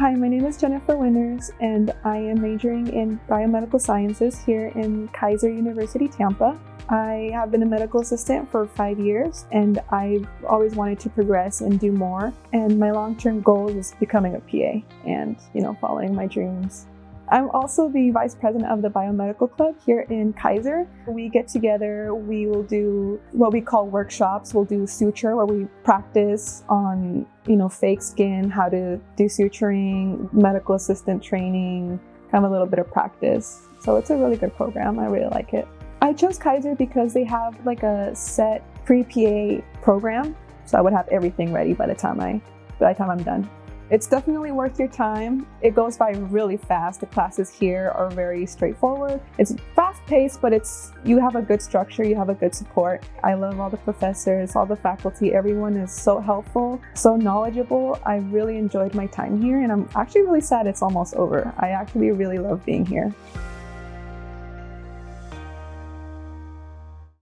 Hi, my name is Jennifer Winters, and I am majoring in Biomedical Sciences here in Keiser University, Tampa. I have been a medical assistant for 5 years, and I've always wanted to progress and do more. And my long-term goal is becoming a PA and, following my dreams. I'm also the vice president of the Biomedical Club here in Keiser. We get together, we will do what we call workshops. We'll do suture where we practice on, fake skin, how to do suturing, medical assistant training, kind of a little bit of practice. So it's a really good program. I really like it. I chose Keiser because they have like a set pre-PA program. So I would have everything ready by the time I'm done. It's definitely worth your time. It goes by really fast. The classes here are very straightforward. It's fast-paced, but you have a good structure, you have a good support. I love all the professors, all the faculty. Everyone is so helpful, so knowledgeable. I really enjoyed my time here, and I'm actually really sad it's almost over. I actually really love being here.